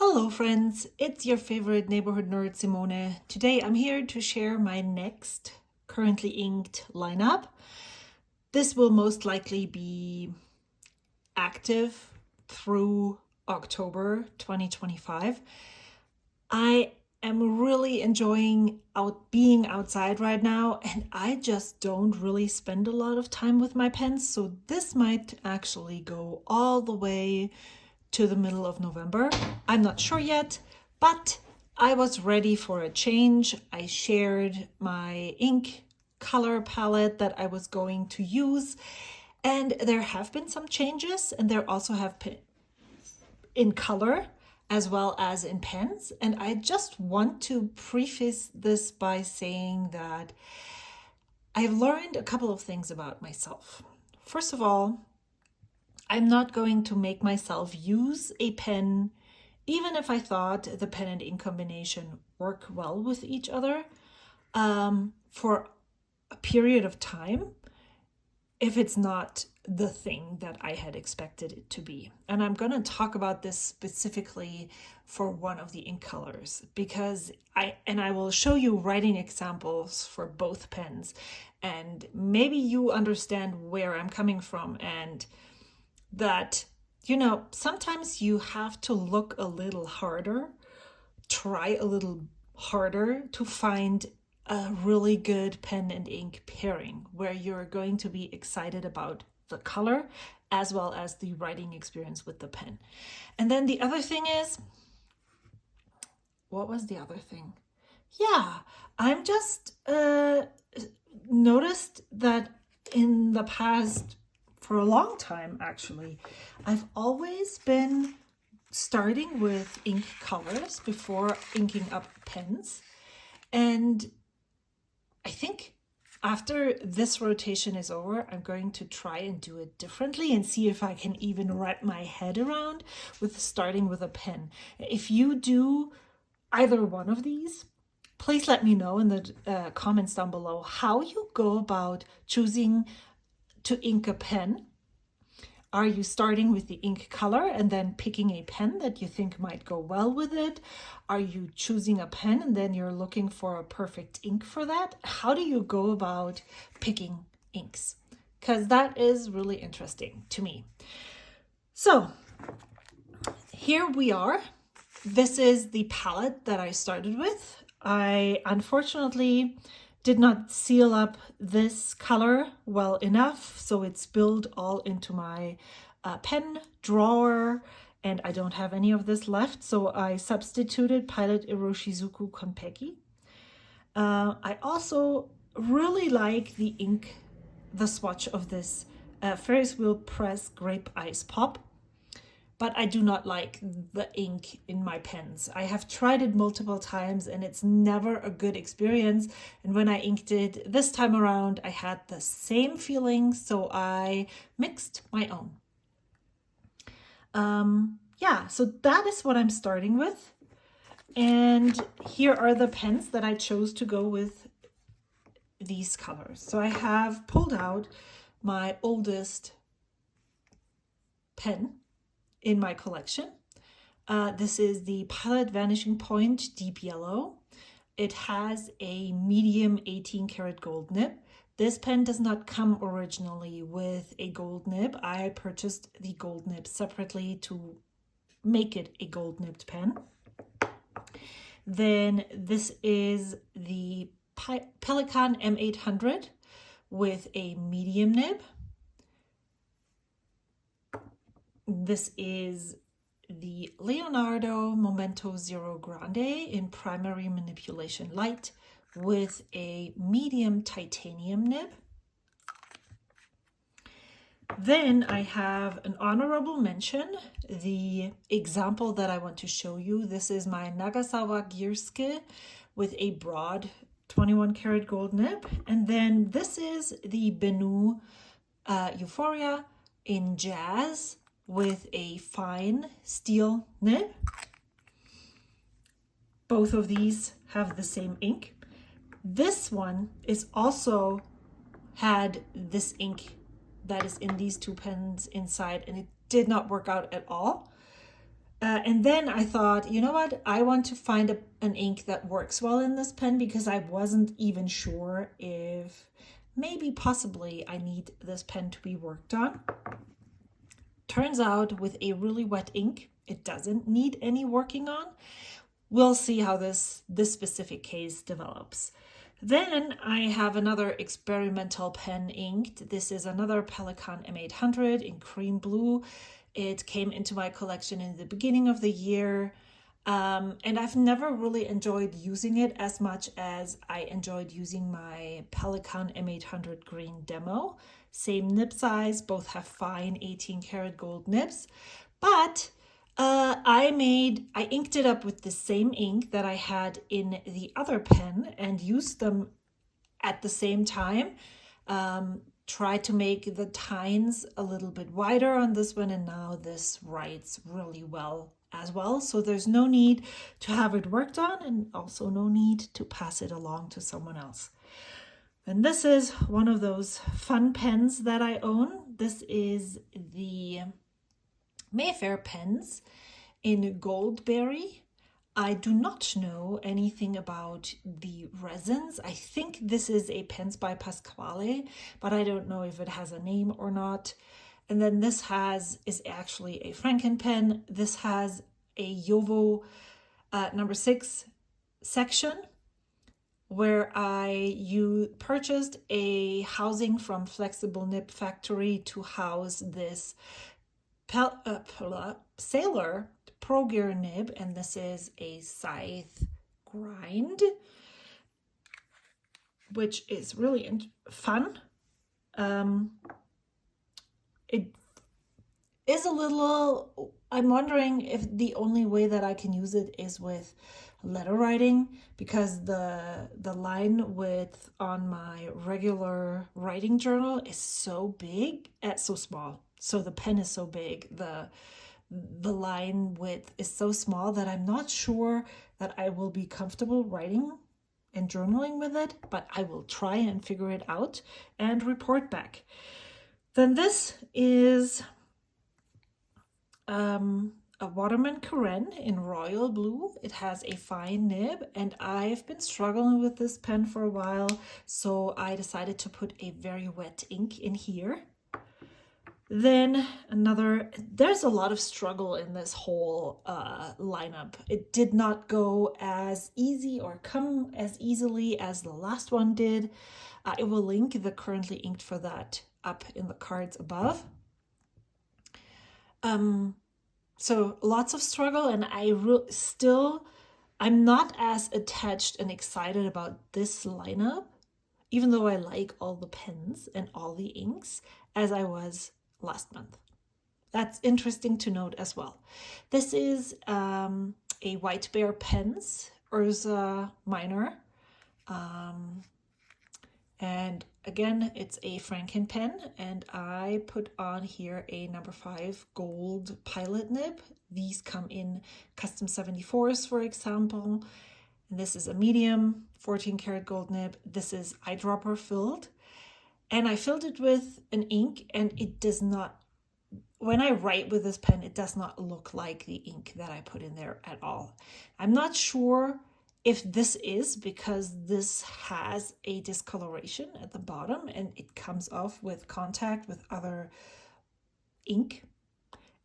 Hello friends, it's your favorite neighborhood nerd Simone. Today I'm here to share my next currently inked lineup. This will most likely be active through October 2025. I am really enjoying being outside right now, and I just don't really spend a lot of time with my pens, so this might actually go all the way to the middle of November. I'm not sure yet, but I was ready for a change. I shared my ink color palette that I was going to use, and there have been some changes, and there also have been in color as well as in pens. And I just want to preface this by saying that I've learned a couple of things about myself. First of all, I'm not going to make myself use a pen, even if I thought the pen and ink combination work well with each other, for a period of time, if it's not the thing that I had expected it to be. And I'm going to talk about this specifically for one of the ink colors, because I will show you writing examples for both pens, and maybe you understand where I'm coming from, and that, sometimes you have to look a little harder, try a little harder to find a really good pen and ink pairing where you're going to be excited about the color as well as the writing experience with the pen. And then the other thing is, what was the other thing? Yeah, I'm just noticed that in the past, for a long time actually, I've always been starting with ink colors before inking up pens. And I think after this rotation is over, I'm going to try and do it differently and see if I can even wrap my head around with starting with a pen. If you do either one of these, please let me know in the comments down below how you go about choosing to ink a pen. Are you starting with the ink color and then picking a pen that you think might go well with it? Are you choosing a pen and then you're looking for a perfect ink for that? How do you go about picking inks? Because that is really interesting to me. So here we are. This is the palette that I started with. I unfortunately did not seal up this color well enough, so it spilled all into my pen drawer, and I don't have any of this left, so I substituted Pilot Iroshizuku Konpeki. I also really like the ink, the swatch of this Ferris Wheel Press Grape Ice Pop, but I do not like the ink in my pens. I have tried it multiple times and it's never a good experience. And when I inked it this time around, I had the same feeling, so I mixed my own. So that is what I'm starting with. And here are the pens that I chose to go with these colors. So I have pulled out my oldest pen in my collection. This is the Pilot Vanishing Point Deep Yellow. It has a medium 18 karat gold nib. This pen does not come originally with a gold nib. I purchased the gold nib separately to make it a gold nibbed pen. Then this is the Pelikan M800 with a medium nib. This is the Leonardo Momento Zero Grande in Primary Manipulation Light with a medium titanium nib. Then I have an honorable mention, the example that I want to show you. This is my Nagasawa Gierske with a broad 21 karat gold nib. And then this is the Benu Euphoria in Jazz with a fine steel nib. Both of these have the same ink. This one is also had this ink that is in these two pens inside, and it did not work out at all. And then I thought, you know what? I want to find an ink that works well in this pen because I wasn't even sure if maybe possibly I need this pen to be worked on. Turns out with a really wet ink, it doesn't need any working on. We'll see how this specific case develops. Then I have another experimental pen inked. This is another Pelikan M800 in cream blue. It came into my collection in the beginning of the year. And I've never really enjoyed using it as much as I enjoyed using my Pelikan M800 green demo. Same nib size, both have fine 18 karat gold nibs. But I inked it up with the same ink that I had in the other pen and used them at the same time. Tried to make the tines a little bit wider on this one, and now this writes really well as well. So there's no need to have it worked on, and also no need to pass it along to someone else. And this is one of those fun pens that I own. This is the Mayfair pens in Goldberry. I do not know anything about the resins. I think this is a Pens by Pasquale, but I don't know if it has a name or not. And then this is actually a Franken pen. This has a Jowo number 6 section where you purchased a housing from Flexible Nib Factory to house this Sailor Pro Gear nib, and this is a scythe grind, which is really fun. It is a little, I'm wondering if the only way that I can use it is with letter writing, because the line width on my regular writing journal is so big, so small. So the pen is so big, the line width is so small that I'm not sure that I will be comfortable writing and journaling with it, but I will try and figure it out and report back. Then this is a Waterman Karen in royal blue. It has a fine nib, and I've been struggling with this pen for a while, so I decided to put a very wet ink in here. Then there's a lot of struggle in this whole lineup. It did not go as easy or come as easily as the last one did. I will link the currently inked for that up in the cards above. So lots of struggle, and I'm not as attached and excited about this lineup, even though I like all the pens and all the inks, as I was last month. That's interesting to note as well. This is a White Bear Pens Ursa Minor, and again it's a Franken pen, and I put on here a number 5 gold pilot nib. These come in custom 74s, for example, and this is a medium 14 karat gold nib. This is eyedropper filled. And I filled it with an ink, and it does not, when I write with this pen, it does not look like the ink that I put in there at all. I'm not sure if this is because this has a discoloration at the bottom and it comes off with contact with other ink.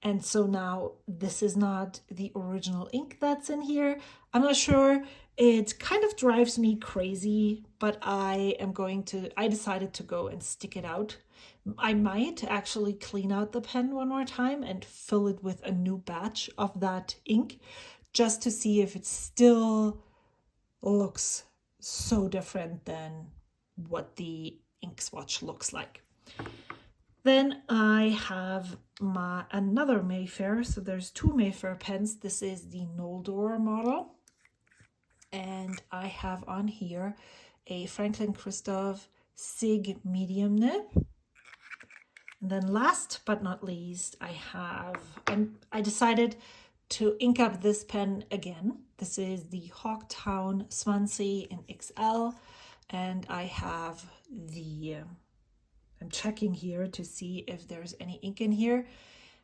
And so now this is not the original ink that's in here. I'm not sure. It kind of drives me crazy, but I decided to go and stick it out. I might actually clean out the pen one more time and fill it with a new batch of that ink, just to see if it still looks so different than what the ink swatch looks like. Then I have another Mayfair. So there's 2 Mayfair pens. This is the Noldor model. And I have on here a Franklin Christoph Sig medium nib. And then last but not least, I decided to ink up this pen again. This is the Hawktown Swansea in XL. And I have I'm checking here to see if there's any ink in here,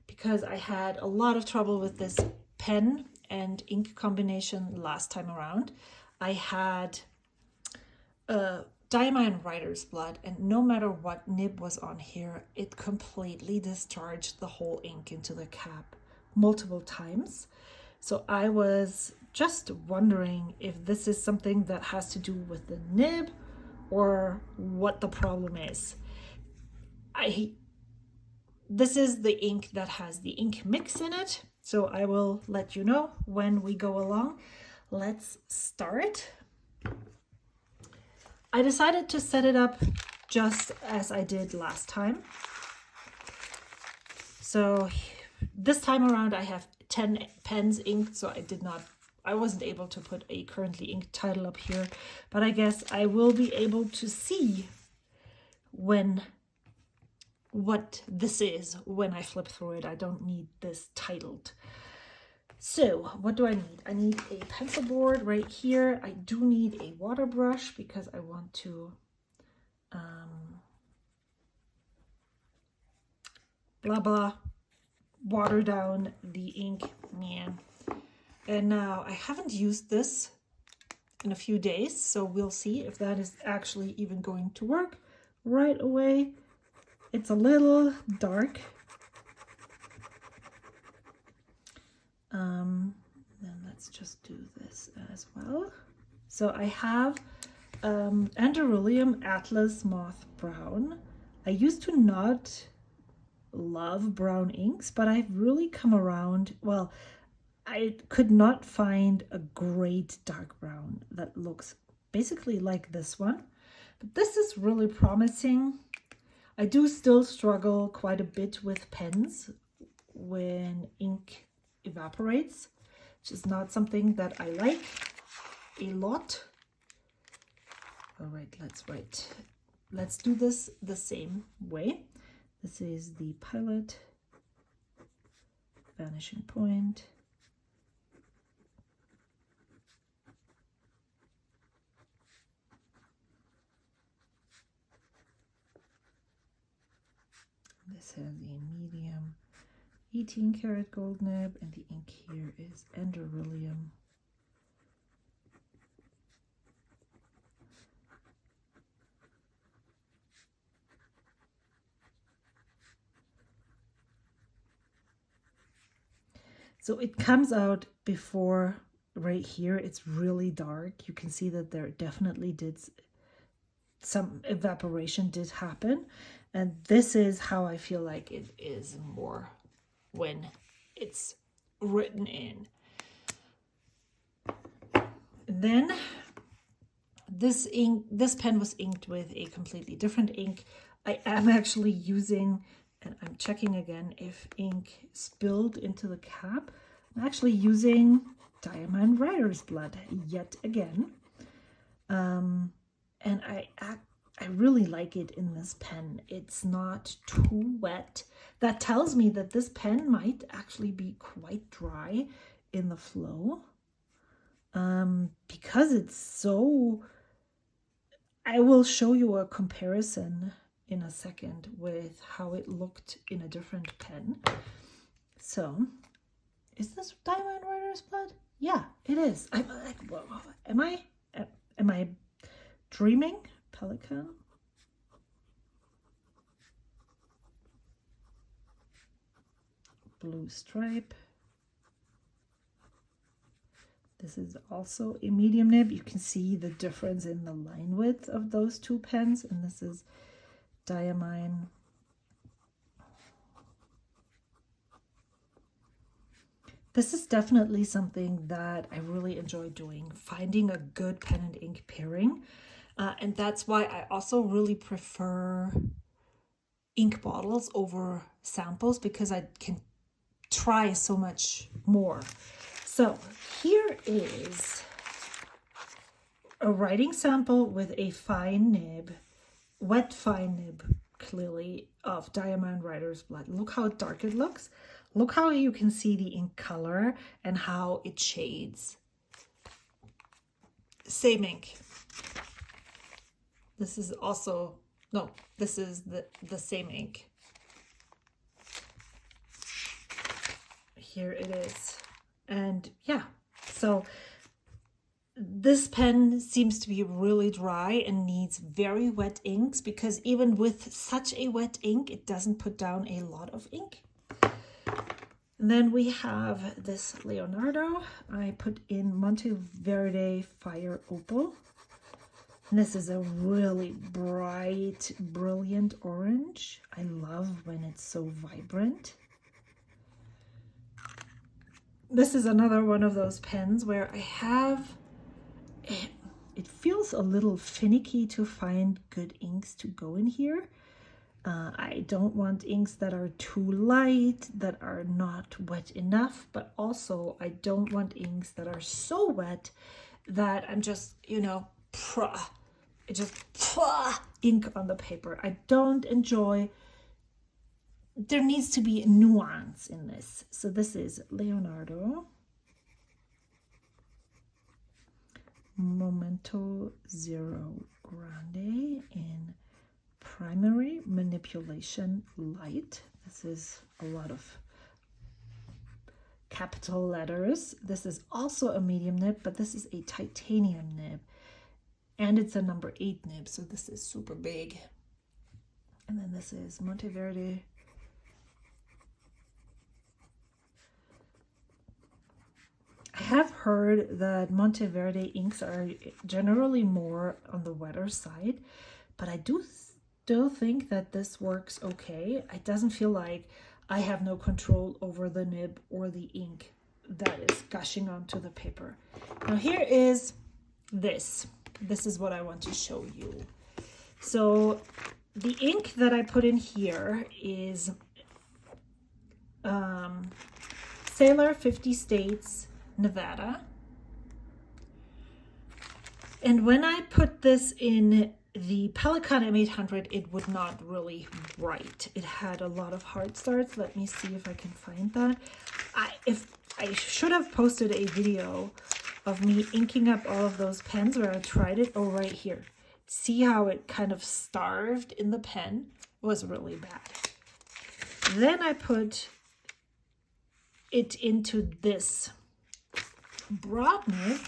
because I had a lot of trouble with this pen and ink combination last time around. I had diamine writer's blood, and no matter what nib was on here, it completely discharged the whole ink into the cap multiple times. So I was just wondering if this is something that has to do with the nib or what the problem is. This is the ink that has the ink mix in it, so I will let you know when we go along. Let's start. I decided to set it up just as I did last time. So this time around I have 10 pens inked, so I wasn't able to put a currently inked title up here, but I guess I will be able to see what this is when I flip through it. I don't need this titled. So what do I need? I need a pencil board right here. I do need a water brush because I want to water down the ink, man. And now I haven't used this in a few days, so we'll see if that is actually even going to work right away. It's a little dark. Then let's just do this as well. So I have Androllium Atlas Moth Brown. I used to not love brown inks, but I've really come around. Well, I could not find a great dark brown that looks basically like this one, but this is really promising. I do still struggle quite a bit with pens when ink evaporates, which is not something that I like a lot. All right, let's do this the same way. This is the Pilot Vanishing Point. This has a medium 18 karat gold nib, and the ink here is Androllium. So it comes out before right here. It's really dark. You can see that there definitely did some evaporation did happen. And this is how I feel like it is more when it's written in. And then this pen was inked with a completely different ink. I am actually using, and I'm checking again if ink spilled into the cap. I'm actually using Diamond Writer's Blood yet again. And I really like it in this pen. It's not too wet. That tells me that this pen might actually be quite dry in the flow. Because it's so... I will show you a comparison in a second with how it looked in a different pen. So, is this Diamond Writer's Blood? Yeah, it is. I'm like, whoa, am I dreaming? Pelican. Blue stripe. This is also a medium nib. You can see the difference in the line width of those two pens, and this is Diamine. This is definitely something that I really enjoy doing, finding a good pen and ink pairing. And that's why I also really prefer ink bottles over samples, because I can try so much more. So here is a writing sample with a fine nib, wet fine nib, clearly, of Diamond Writer's Blood. Look how dark it looks. Look how you can see the ink color and how it shades. Same ink. This is also, no, this is the same ink. Here it is. And yeah, so this pen seems to be really dry and needs very wet inks, because even with such a wet ink, it doesn't put down a lot of ink. And then we have this Leonardo. I put in Monteverde Fire Opal. And this is a really bright, brilliant orange. I love when it's so vibrant. This is another one of those pens where I have, it feels a little finicky to find good inks to go in here. I don't want inks that are too light, that are not wet enough, but also I don't want inks that are so wet that I'm just, you know, ink on the paper. I don't enjoy, there needs to be nuance in this. So this is Leonardo Momento Zero Grande in Primary Manipulation Light. This is a lot of capital letters. This is also a medium nib, but this is a titanium nib. And it's a number 8 nib, so this is super big. And then this is Monteverde. I have heard that Monteverde inks are generally more on the wetter side, but I do still think that this works okay. It doesn't feel like I have no control over the nib or the ink that is gushing onto the paper. Now here is this. This is what I want to show you. So the ink that I put in here is Sailor 50 States, Nevada. And when I put this in the Pelikan M800, it would not really write. It had a lot of hard starts. Let me see if I can find that. I should have posted a video of me inking up all of those pens where I tried it. Oh, right here. See how it kind of starved in the pen? It was really bad. Then I put it into this broad nib,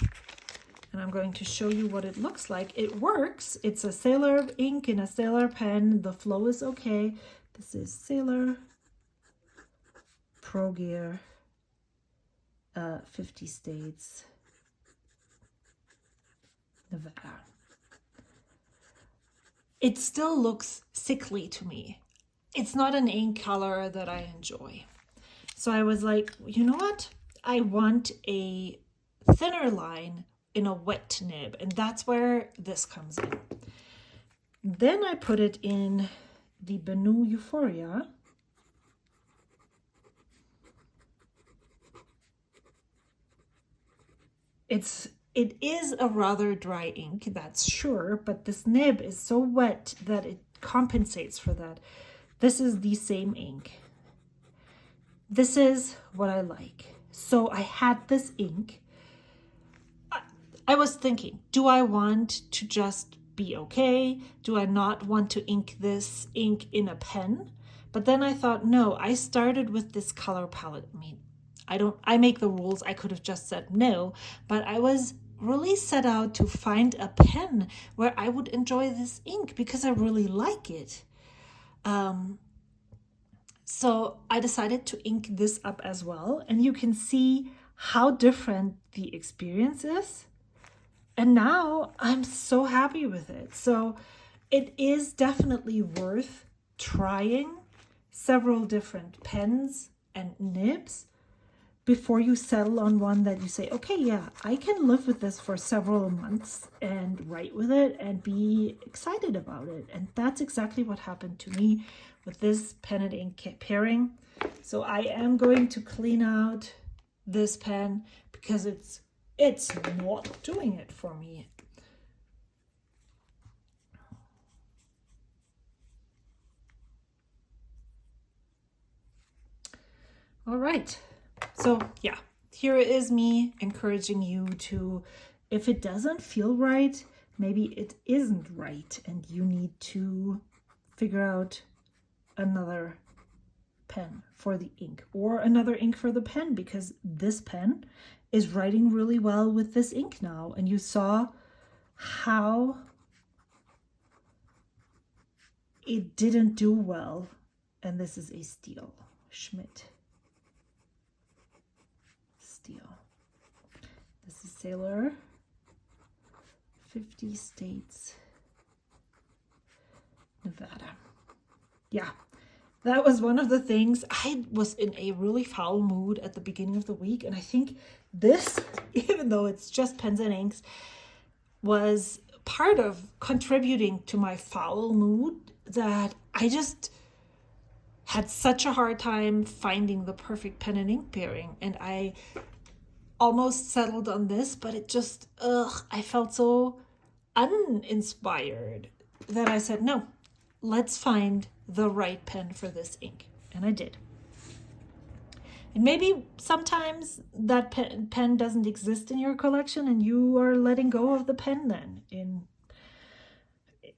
and I'm going to show you what it looks like. It works. It's a Sailor ink in a Sailor pen. The flow is okay. This is Sailor Pro Gear 50 States, Nevada. It still looks sickly to me. It's not an ink color that I enjoy. So I was like, you know what? I want a thinner line in a wet nib, and that's where this comes in. Then I put it in the Benu Euphoria. It is a rather dry ink, that's sure, but this nib is so wet that it compensates for that. This is the same ink. This is what I like. So I had this ink. I was thinking, do I want to just be okay? Do I not want to ink this ink in a pen? But then I thought, no, I started with this color palette. I make the rules. I could have just said no, but I was really set out to find a pen where I would enjoy this ink because I really like it. So I decided to ink this up as well, and you can see how different the experience is. And now I'm so happy with it. So it is definitely worth trying several different pens and nibs before you settle on one that you say, okay, yeah, I can live with this for several months and write with it and be excited about it. And that's exactly what happened to me with this pen and ink pairing. So I am going to clean out this pen because it's not doing it for me. All right. So yeah, here is me encouraging you to, if it doesn't feel right, maybe it isn't right and you need to figure out another pen for the ink or another ink for the pen, because this pen is writing really well with this ink now. And you saw how it didn't do well. And this is a steel, Schmidt steel. This is Sailor, 50 States, Nevada. Yeah, that was one of the things. I was in a really foul mood at the beginning of the week, and I think this, even though it's just pens and inks, was part of contributing to my foul mood, that I just had such a hard time finding the perfect pen and ink pairing. And I almost settled on this, but it just, I felt so uninspired that I said, no, let's find the right pen for this ink. And I did. And maybe sometimes that pen doesn't exist in your collection and you are letting go of the pen then,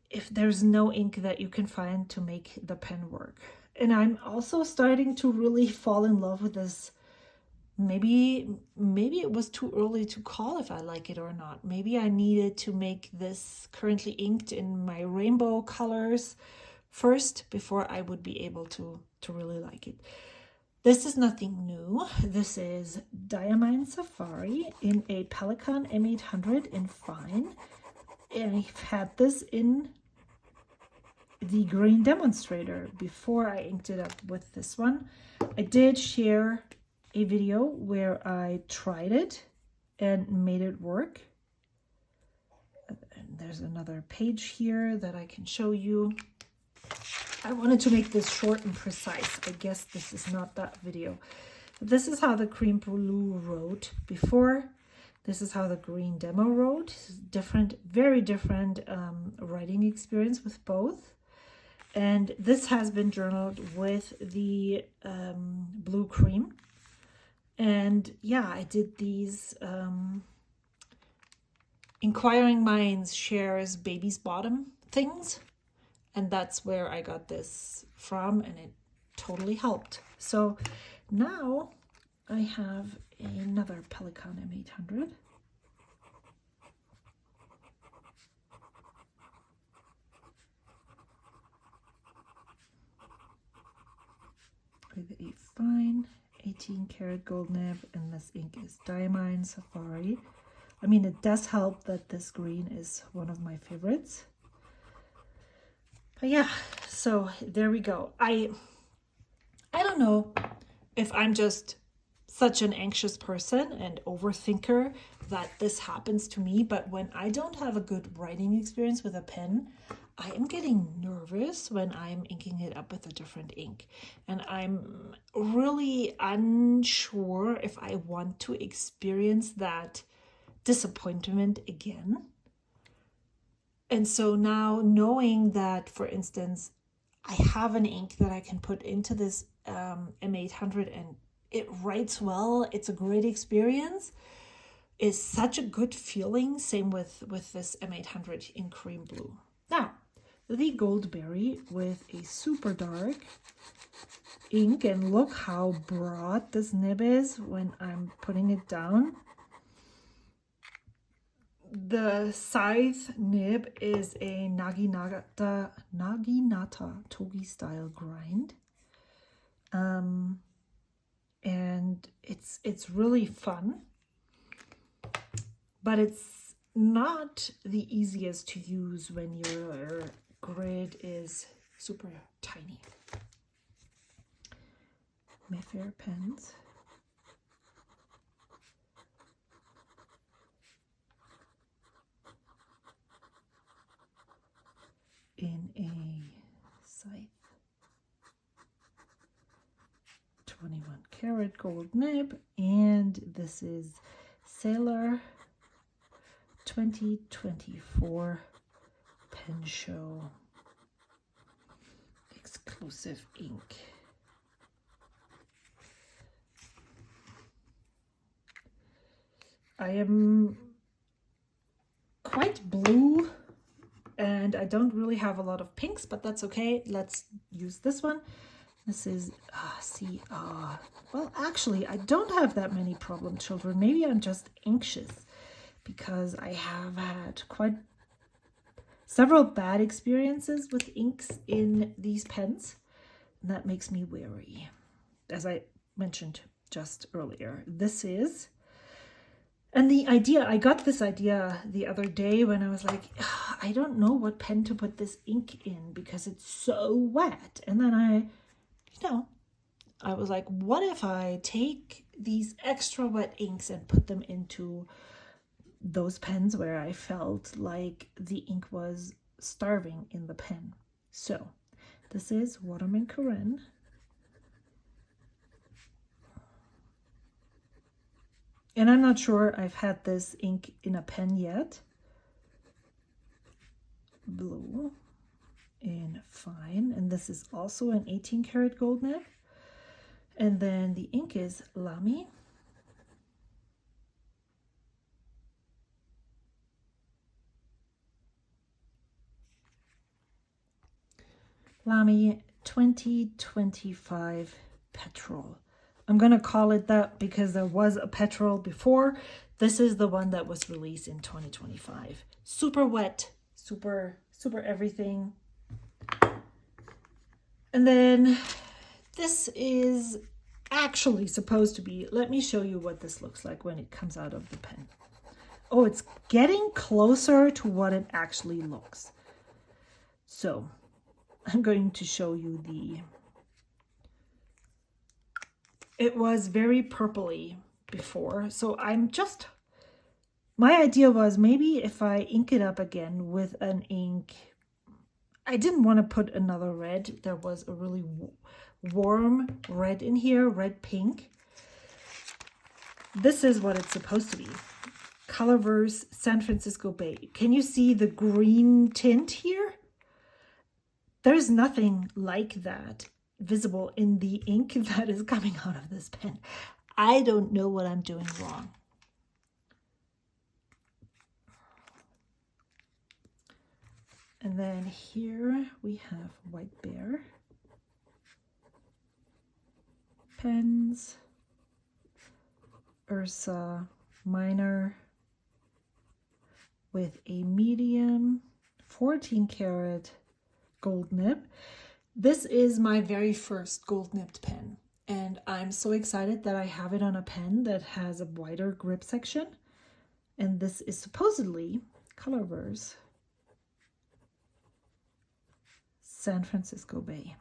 if there's no ink that you can find to make the pen work. And I'm also starting to really fall in love with this. Maybe it was too early to call if I like it or not. Maybe I needed to make this currently inked in my rainbow colors first before I would be able to really like it. This is nothing new. This is Diamine Safari in a Pelikan M800 in fine. And I've had this in the green demonstrator before I inked it up with this one. I did share a video where I tried it and made it work. And there's another page here that I can show you. I wanted to make this short and precise. I guess this is not that video. But this is how the cream blue wrote before. This is how the green demo wrote. Different, very different writing experience with both. And this has been journaled with the blue cream. And yeah, I did these Inquiring Minds shares baby's bottom things. And that's where I got this from, and it totally helped. So now I have another Pelikan M800. With a fine 18 karat gold nib, and this ink is Diamine Safari. I mean, it does help that this green is one of my favorites. But yeah, so there we go. I don't know if I'm just such an anxious person and overthinker that this happens to me, but when I don't have a good writing experience with a pen, I am getting nervous when I'm inking it up with a different ink. And I'm really unsure if I want to experience that disappointment again. And so now knowing that, for instance, I have an ink that I can put into this M800 and it writes well, it's a great experience, is such a good feeling. Same with this M800 in cream blue. Now, the Goldberry with a super dark ink, and look how broad this nib is when I'm putting it down. The scythe nib is a Naginata Togi style grind. And it's really fun, but it's not the easiest to use when your grid is super tiny. Mayfair pens. In a scythe. 21 karat gold nib, and this is Sailor 2024 Pen Show exclusive ink. I am quite blue and I don't really have a lot of pinks, but that's okay. Let's use this one. This is, well, actually, I don't have that many problem children. Maybe I'm just anxious because I have had quite several bad experiences with inks in these pens. And that makes me wary, as I mentioned just earlier. This is, and the idea, I got this idea the other day when I was like, I don't know what pen to put this ink in because it's so wet. And then I was like, what if I take these extra wet inks and put them into those pens where I felt like the ink was starving in the pen. So this is Waterman Corinne. And I'm not sure I've had this ink in a pen yet. Blue in fine. And this is also an 18 karat gold nib. And then the ink is Lamy. Lamy 2025 Petrol. I'm going to call it that because there was a Petrol before. This is the one that was released in 2025. Super wet, super everything. And then this is actually supposed to be, let me show you what this looks like when it comes out of the pen. Oh, it's getting closer to what it actually looks. So I'm going to show you it was very purpley before. So my idea was maybe if I ink it up again with an ink, I didn't want to put another red. There was a really warm red in here, red pink. This is what it's supposed to be. Colorverse San Francisco Bay. Can you see the green tint here? There's nothing like that visible in the ink that is coming out of this pen. I don't know what I'm doing wrong. And then here we have White Bear pens, Ursa Minor with a medium 14 karat gold nib. This is my very first gold nibbed pen, and I'm so excited that I have it on a pen that has a wider grip section. And this is supposedly Colorverse San Francisco Bay.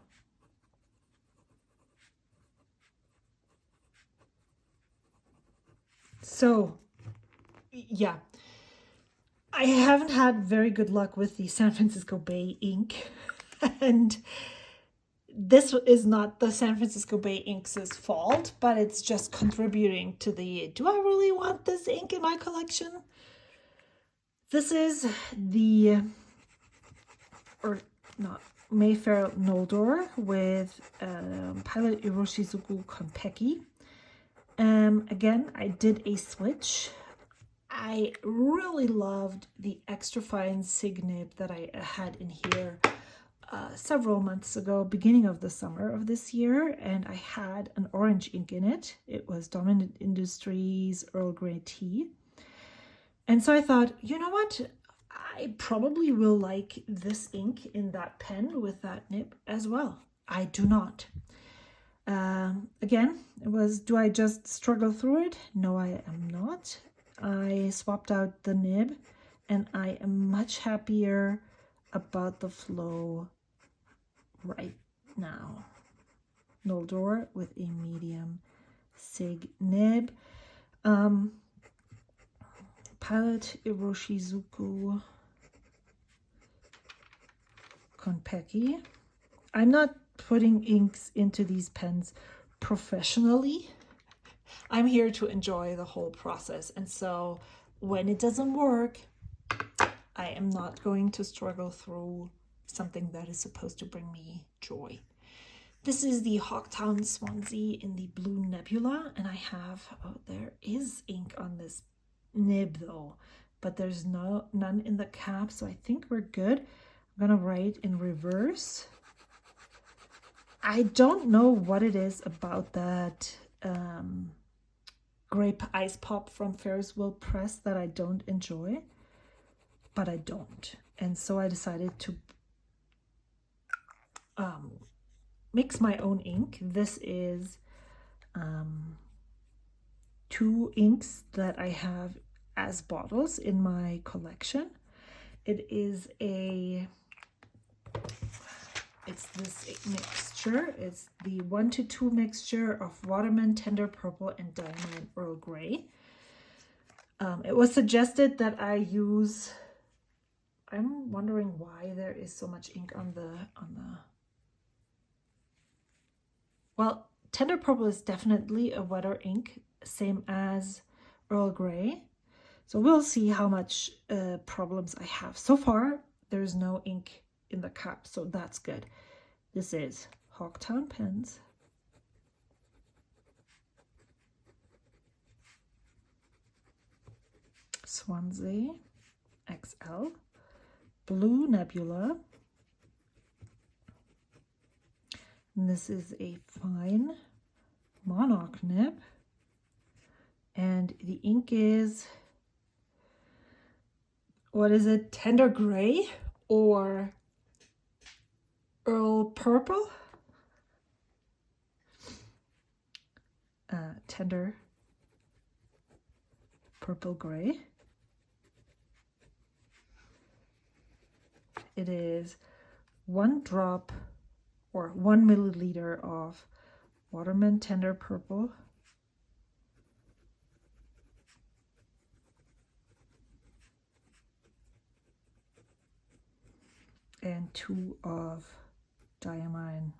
So yeah, I haven't had very good luck with the San Francisco Bay ink. And this is not the San Francisco Bay Inks' fault, but it's just contributing to do I really want this ink in my collection? This is the, Mayfair Noldor with Pilot Iroshizuku Konpeki. Again, I did a switch. I really loved the extra fine sig nib that I had in here several months ago, beginning of the summer of this year, and I had an orange ink in it. It was Dominant Industries Earl Grey Tea. And so I thought, you know what? I probably will like this ink in that pen with that nib as well. I do not. Again, it was, do I just struggle through it? No, I am not. I swapped out the nib and I am much happier about the flow right now. Noldor with a medium sig nib. Pilot Iroshizuku Konpeki. I'm not putting inks into these pens professionally. I'm here to enjoy the whole process. And so when it doesn't work, I am not going to struggle through something that is supposed to bring me joy. This is the Hawktown Swansea in the Blue Nebula. And I have, there is ink on this nib though, but there's none in the cap. So I think we're good. I'm going to write in reverse. I don't know what it is about that grape ice pop from Ferris Wheel Press that I don't enjoy, but I don't. And so I decided to mix my own ink. This is 2 inks that I have as bottles in my collection. It is it's this mixture. It's the 1 to 2 mixture of Watermelon Tender Purple and Diamond Earl Grey. It was suggested that I use, I'm wondering why there is so much ink on the well, Tender Purple is definitely a wetter ink, same as Earl Grey. So we'll see how much problems I have. So far, there's no ink in the cup, so that's good. This is Hogtown pens. Swansea XL. Blue Nebula. And this is a fine monarch nib. And the ink is, what is it, Tender Gray or Earl Purple? Tender Purple Gray. It is 1 drop or 1 milliliter of Watermelon Tender Purple, and 2 of Diamond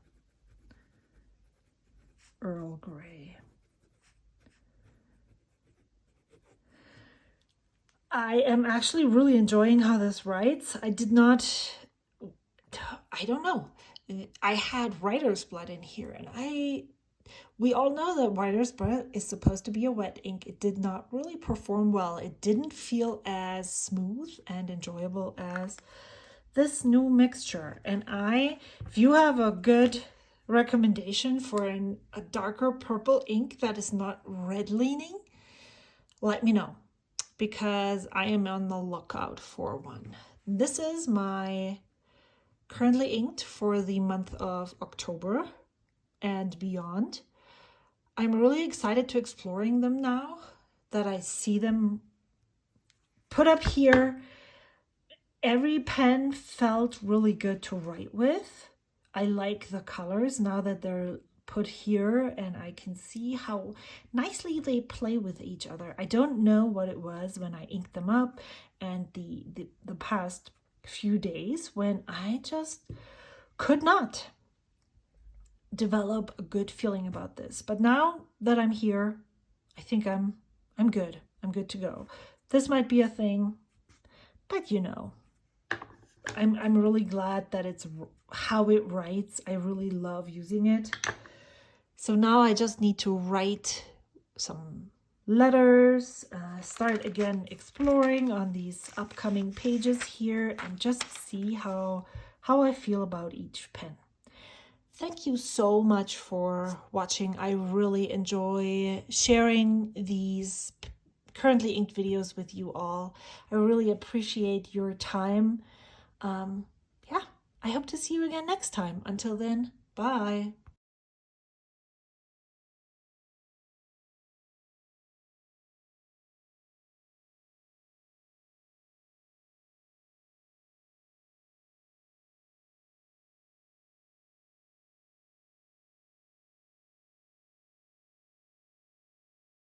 Earl Grey. I am actually really enjoying how this writes. I don't know. I had writer's blood in here, and we all know that writer's blood is supposed to be a wet ink. It did not really perform well. It didn't feel as smooth and enjoyable as this new mixture. And if you have a good recommendation for a darker purple ink that is not red leaning, let me know, because I am on the lookout for one. This is my currently inked for the month of October and beyond. I'm really excited to exploring them now that I see them put up here. Every pen felt really good to write with. I like the colors now that they're put here, and I can see how nicely they play with each other. I don't know what it was when I inked them up and the past few days when I just could not develop a good feeling about this. But now that I'm here, I think I'm good. I'm good to go. This might be a thing, but you know, I'm really glad that it's how it writes. I really love using it. So now I just need to write some letters, start again exploring on these upcoming pages here, and just see how I feel about each pen. Thank you so much for watching. I really enjoy sharing these currently inked videos with you all. I really appreciate your time. Yeah, I hope to see you again next time. Until then, bye.